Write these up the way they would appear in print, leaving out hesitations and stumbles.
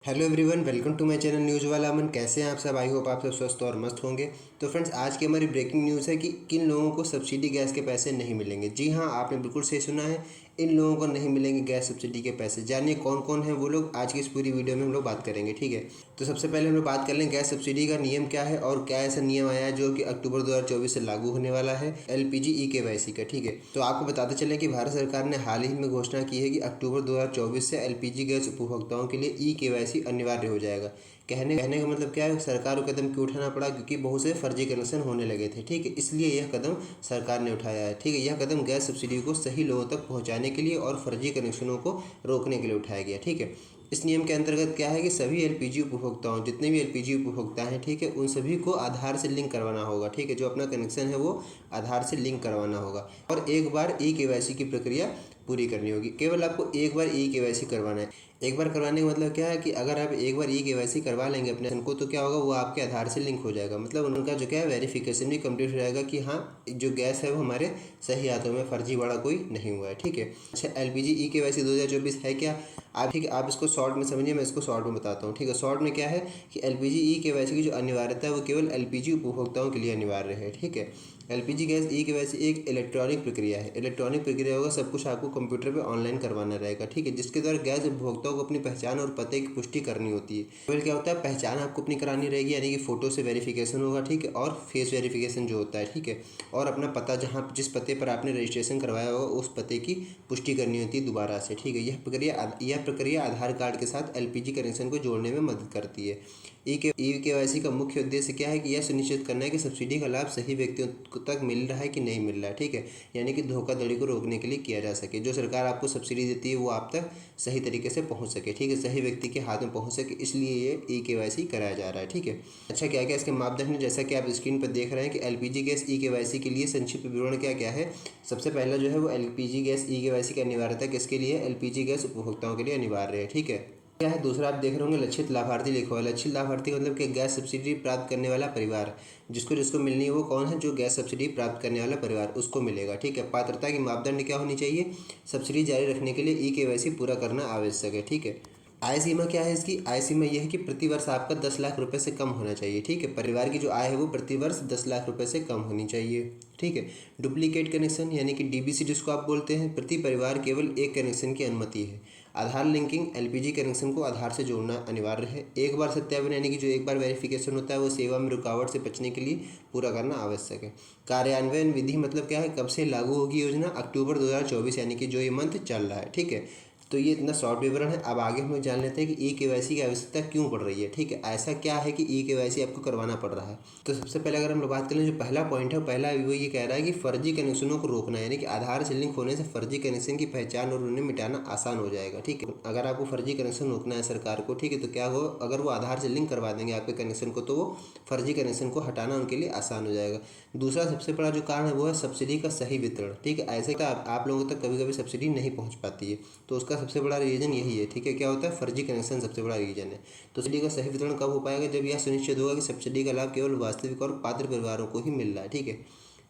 Hello everyone, welcome to my channel news वाला अमन। कैसे हैं आप सब? आई होप आप सब स्वस्थ और मस्त होंगे। तो फ्रेंड्स, आज की हमारी ब्रेकिंग न्यूज़ है कि किन लोगों को सब्सिडी गैस के पैसे नहीं मिलेंगे। जी हाँ, आपने बिल्कुल सही सुना है, इन लोगों को नहीं मिलेंगे गैस सब्सिडी के पैसे। जानिए कौन कौन है वो लोग, आज की इस पूरी वीडियो में हम लोग बात करेंगे। ठीक है, तो सबसे पहले हम लोग बात कर लें गैस सब्सिडी का नियम क्या है और क्या ऐसा नियम आया है जो कि अक्टूबर 2024 से लागू होने वाला है एलपीजी ई-केवाईसी का। ठीक है, तो आपको बताते चलें कि भारत सरकार ने हाल ही में घोषणा की है कि अक्टूबर 2024 से एलपीजी गैस उपभोक्ताओं के लिए ई-केवाईसी अनिवार्य हो जाएगा। कहने का मतलब क्या है, सरकार को कदम क्यों उठाना पड़ा? क्योंकि बहुत से फर्जी कनेक्शन होने लगे थे। ठीक है, इसलिए यह कदम सरकार ने उठाया है। ठीक है, यह कदम गैस सब्सिडी को सही लोगों तक पहुंचाने के लिए और फर्जी कनेक्शनों को रोकने के लिए उठाया गया। ठीक है, इस नियम के अंतर्गत क्या है कि सभी एलपीजी उपभोक्ताओं, जितने भी एलपीजी उपभोक्ता हैं, ठीक है, उन सभी को आधार से लिंक करवाना होगा। ठीक है, जो अपना कनेक्शन है वो आधार से लिंक करवाना होगा और एक बार ई-केवाईसी की प्रक्रिया पूरी करनी होगी। केवल आपको एक बार ई-केवाईसी करवाना है। एक बार करवाने का मतलब क्या है कि अगर आप एक बार ई-केवाईसी करवा लेंगे अपने को, तो क्या होगा, वो आपके आधार से लिंक हो जाएगा। मतलब उनका जो क्या है, वेरिफिकेशन भी कंप्लीट हो जाएगा कि हाँ, जो गैस है वो हमारे सही हाथों में, फर्जीवाड़ा कोई नहीं हुआ है। ठीक है, अच्छा, एलपीजी ई-केवाईसी 2024 है क्या? आप ठीक है, आप इसको शॉर्ट में समझिए, मैं इसको शॉर्ट में बताता हूँ। ठीक है, शॉर्ट में क्या है कि एलपीजी ई-केवाईसी की जो अनिवार्यता है वो केवल एलपीजी उपभोक्ताओं के लिए अनिवार्य है। ठीक है, एलपीजी गैस ई-केवाईसी एक इलेक्ट्रॉनिक प्रक्रिया है। इलेक्ट्रॉनिक प्रक्रिया होगा, सब कुछ आपको कंप्यूटर पे ऑनलाइन करवाना रहेगा। ठीक है, जिसके द्वारा गैस उपभोक्ताओं को अपनी पहचान और पते की पुष्टि करनी होती है। केवल क्या होता है, पहचान आपको अपनी करानी रहेगी, यानी कि फ़ोटो से वेरिफिकेशन होगा। ठीक है, और फेस वेरिफिकेशन जो होता है। ठीक है, और अपना पता, जहाँ जिस पते पर आपने रजिस्ट्रेशन करवाया होगा उस पते की पुष्टि करनी होती है दोबारा से। ठीक है, यह प्रक्रिया आधार कार्ड के साथ एलपीजी कनेक्शन को जोड़ने में मदद करती है। ई-केवाईसी का मुख्य उद्देश्य क्या है कि यह सुनिश्चित करना है कि सब्सिडी का लाभ सही व्यक्तियों तक मिल रहा है कि नहीं मिल रहा है। ठीक है, यानी कि धोखाधड़ी को रोकने के लिए किया जा सके, जो सरकार आपको सब्सिडी देती है वो आप तक सही तरीके से पहुंच सके। ठीक है, सही व्यक्ति के हाथ में पहुंच सके, इसलिए ये ई-केवाईसी कराया जा रहा है। ठीक है, अच्छा, क्या क्या इसके मापदंड है, जैसा कि आप स्क्रीन पर देख रहे हैं कि एलपीजी गैस ई-केवाईसी के लिए संक्षिप्त विवरण क्या क्या है। सबसे पहला जो है वो एलपीजी गैस ई-केवाईसी की अनिवार्यता किसके लिए? एलपीजी गैस उपभोक्ताओं के लिए अनिवार्य है। ठीक है, क्या है दूसरा, आप देख रहे होंगे लक्षित लाभार्थी लिखा हुआ है। लक्षित लाभार्थी मतलब कि गैस सब्सिडी प्राप्त करने वाला परिवार, जिसको जिसको मिलनी है वो कौन है? जो गैस सब्सिडी प्राप्त करने वाला परिवार, उसको मिलेगा। ठीक है, पात्रता की मापदंड क्या होनी चाहिए? सब्सिडी जारी रखने के लिए ई-केवाईसी पूरा करना आवश्यक है। ठीक है, आय सीमा क्या है इसकी? आय सीमा यह है कि प्रति वर्ष आपका 10 लाख रुपए से कम होना चाहिए। ठीक है, परिवार की जो आय है वो प्रति वर्ष 10 लाख रुपए से कम होनी चाहिए। ठीक है, डुप्लीकेट कनेक्शन यानी कि डीबीसी जिसको आप बोलते हैं, प्रति परिवार केवल एक कनेक्शन की अनुमति है। आधार लिंकिंग, एलपीजी कनेक्शन को आधार से जोड़ना अनिवार्य है। एक बार सत्यापन यानी कि जो एक बार वेरिफिकेशन होता है वो सेवा में रुकावट से बचने के लिए पूरा करना आवश्यक है। कार्यान्वयन विधि मतलब क्या है, कब से लागू होगी योजना? अक्टूबर 2024, यानी कि जो ये मंथ चल रहा है। ठीक है, तो ये इतना शॉर्ट विवरण है। अब आगे हम लोग जान लेते हैं कि ई-केवाईसी की आवश्यकता क्यों पड़ रही है। ठीक है, ऐसा क्या है कि ई-केवाईसी आपको करवाना पड़ रहा है? तो सबसे पहले अगर हम लोग बात करें, जो पहला पॉइंट है, पहला वो ये कह रहा है कि फर्जी कनेक्शनों को रोकना है, यानी कि आधार से लिंक होने से फर्जी कनेक्शन की पहचान और उन्हें मिटाना आसान हो जाएगा। ठीक है, अगर आपको फर्जी कनेक्शन रोकना है सरकार को, ठीक है, तो क्या हो, अगर वो आधार से लिंक करवा देंगे आपके कनेक्शन को, तो वो फर्जी कनेक्शन को हटाना उनके लिए आसान हो जाएगा। दूसरा सबसे बड़ा जो कारण है वो है सब्सिडी का सही वितरण। ठीक है, ऐसे आप लोगों तक कभी कभी सब्सिडी नहीं पहुँच पाती है, तो उसका सबसे बड़ा रीज़न यही है। ठीक है, क्या होता है, फर्जी कनेक्शन सबसे बड़ा रीजन है। तो सब्सिडी का सही वितरण कब हो पाएगा? जब यह सुनिश्चित होगा कि सब्सिडी का लाभ केवल वास्तविक और पात्र परिवारों को ही मिल रहा है। ठीक है,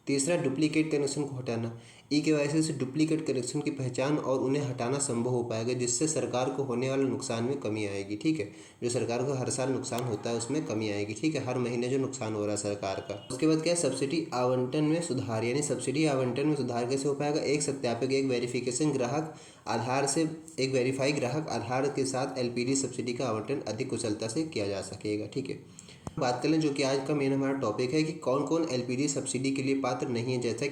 तीसरा, डुप्लीकेट कनेक्शन को हटाना। ई-केवाईसी से डुप्लीकेट कनेक्शन की पहचान और उन्हें हटाना संभव हो पाएगा, जिससे सरकार को होने वाले नुकसान में कमी आएगी। ठीक है, जो सरकार को हर साल नुकसान होता है उसमें कमी आएगी। ठीक है, हर महीने जो नुकसान हो रहा है सरकार का। उसके बाद क्या है, सब्सिडी आवंटन में सुधार, यानी सब्सिडी आवंटन में सुधार कैसे हो पाएगा? एक सत्यापक, एक वेरिफिकेशन ग्राहक आधार से, एक वेरीफाई ग्राहक आधार के साथ एलपीजी सब्सिडी का आवंटन अधिक कुशलता से किया जा सकेगा। ठीक है, बात कर लें जो कि आज का मेन हमारा टॉपिक है कि कौन कौन एलपीजी सब्सिडी के लिए पात्र नहीं है। जैसा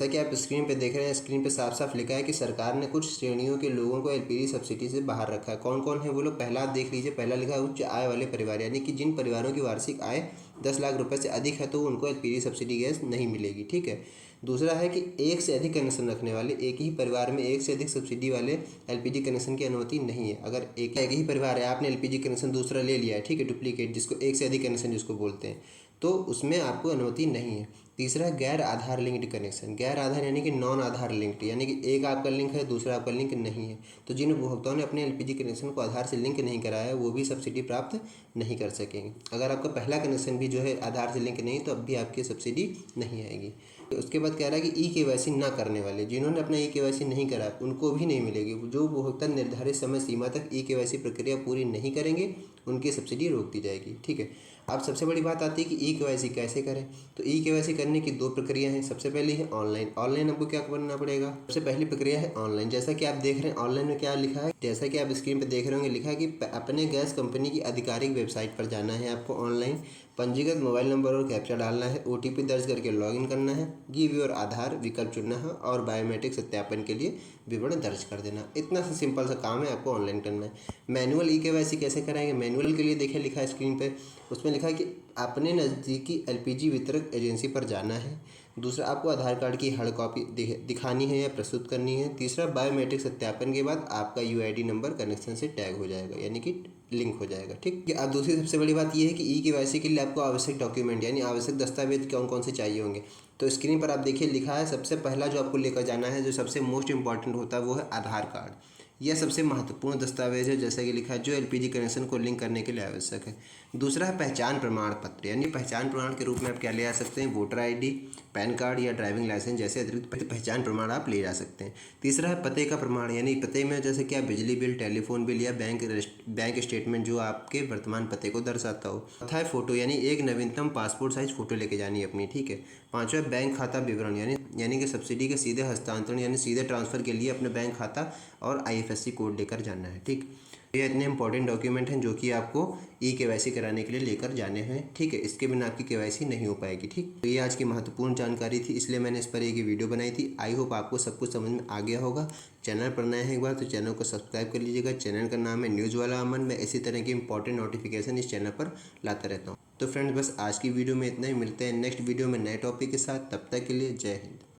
कि आप स्क्रीन पे देख रहे हैं, स्क्रीन पे साफ साफ लिखा है कि सरकार ने कुछ श्रेणियों के लोगों को एलपीजी सब्सिडी से बाहर रखा है। कौन कौन है वो लोग? पहला आप देख लीजिए, पहला लिखा है उच्च आय वाले परिवार, यानी कि जिन परिवारों की वार्षिक आय 10 लाख रुपए से अधिक है तो उनको एलपीजी सब्सिडी गैस नहीं मिलेगी। ठीक है, दूसरा है कि एक से अधिक कनेक्शन रखने वाले, एक ही परिवार में एक से अधिक सब्सिडी वाले एलपीजी कनेक्शन की अनुमति नहीं है। अगर एक ही परिवार है, आपने एलपीजी कनेक्शन दूसरा ले लिया है, ठीक है, डुप्लीकेट, जिसको एक से अधिक कनेक्शन जिसको बोलते हैं, तो उसमें आपको अनुमति नहीं है। तीसरा, गैर आधार लिंक्ड कनेक्शन। गैर आधार यानी कि नॉन आधार लिंक्ड, यानी कि एक आपका लिंक है, दूसरा आपका लिंक नहीं है। तो जिन उपभोक्ताओं ने अपने एलपीजी कनेक्शन को आधार से लिंक नहीं कराया है वो भी सब्सिडी प्राप्त नहीं कर सकेंगे। अगर आपका पहला कनेक्शन भी जो है आधार से लिंक नहीं, तो अब भी आपकी सब्सिडी नहीं आएगी। तो उसके बाद बाद कह रहा है कि ई-केवाईसी ना करने वाले, जिन्होंने अपना ई-केवाईसी नहीं करा उनको भी नहीं मिलेगी। जो उपभोक्ता निर्धारित समय सीमा तक ई-केवाईसी प्रक्रिया पूरी नहीं करेंगे उनकी सब्सिडी रोक दी जाएगी। ठीक है, अब सबसे बड़ी बात आती है कि ई-केवाईसी कैसे करें। तो ई-केवाईसी करने की 2 प्रक्रिया हैं। सबसे पहली है ऑनलाइन। ऑनलाइन आपको क्या करना पड़ेगा? सबसे पहली प्रक्रिया है ऑनलाइन। जैसा कि आप देख रहे हैं ऑनलाइन में क्या लिखा है, जैसा कि आप स्क्रीन पर देख रहे होंगे, लिखा है कि अपने गैस कंपनी की आधिकारिक वेबसाइट पर जाना है आपको। ऑनलाइन पंजीकृत मोबाइल नंबर और कैप्चा डालना है, ओटीपी दर्ज करके लॉगिन करना है, गिव योर आधार विकल्प चुनना है और बायोमेट्रिक सत्यापन के लिए विवरण दर्ज कर देना। इतना सा सिंपल सा काम है, आपको ऑनलाइन करना है। मैनुअल ई-केवाईसी कैसे कराएंगे? मैनुअल के लिए देखिए लिखा है स्क्रीन पे, उसमें लिखा है कि अपने नज़दीकी एलपीजी वितरक एजेंसी पर जाना है। दूसरा, आपको आधार कार्ड की हार्ड कॉपी दिखानी है या प्रस्तुत करनी है। तीसरा, बायोमेट्रिक सत्यापन के बाद आपका यूआईडी नंबर कनेक्शन से टैग हो जाएगा, यानी कि लिंक हो जाएगा। ठीक है, अब दूसरी सबसे बड़ी बात यह है कि ई-केवाईसी के लिए आपको आवश्यक डॉक्यूमेंट यानी आवश्यक दस्तावेज कौन कौन से चाहिए होंगे। तो स्क्रीन पर आप देखिए लिखा है, सबसे पहला जो आपको लेकर जाना है, जो सबसे मोस्ट इंपॉर्टेंट होता है, वो है आधार कार्ड। यह सबसे महत्वपूर्ण दस्तावेज है, जैसा कि लिखा है, जो एलपीजी कनेक्शन को लिंक करने के लिए आवश्यक है। दूसरा है पहचान प्रमाण पत्र, यानी पहचान प्रमाण के रूप में आप क्या ले आ सकते हैं? वोटर आईडी, पैन कार्ड या ड्राइविंग लाइसेंस जैसे अतिरिक्त पहचान प्रमाण आप ले जा सकते हैं। तीसरा है पते का प्रमाण, यानी पते में जैसे कि आप बिजली बिल, टेलीफोन बिल या बैंक स्टेटमेंट जो आपके वर्तमान पते को दर्शाता हो। चौथा है फोटो, यानी एक नवीनतम पासपोर्ट साइज फोटो लेके जानी है अपनी। ठीक है। पांचवा बैंक खाता विवरण, यानी कि सब्सिडी के सीधे हस्तांतरण यानी सीधे ट्रांसफर के लिए अपने बैंक खाता और आईएफएससी कोड लेकर जाना है। ठीक, ये इतने इंपॉर्टेंट डॉक्यूमेंट हैं जो कि आपको ई-केवाईसी कराने के लिए लेकर जाने हैं। ठीक है, इसके बिना आपकी केवाईसी नहीं हो पाएगी। ठीक, तो ये आज की महत्वपूर्ण जानकारी थी, इसलिए मैंने इस पर एक वीडियो बनाई थी। आई होप आपको सब कुछ समझ में आ गया होगा। चैनल पर नए हैं एक बार तो चैनल को सब्सक्राइब कर लीजिएगा। चैनल का नाम है न्यूज़ वाला अमन। मैं इसी तरह की इंपॉर्टेंट नोटिफिकेशन इस चैनल पर लाता रहता हूँ। तो फ्रेंड्स, बस आज की वीडियो में इतना ही। मिलते हैं नेक्स्ट वीडियो में नए टॉपिक के साथ। तब तक के लिए जय हिंद।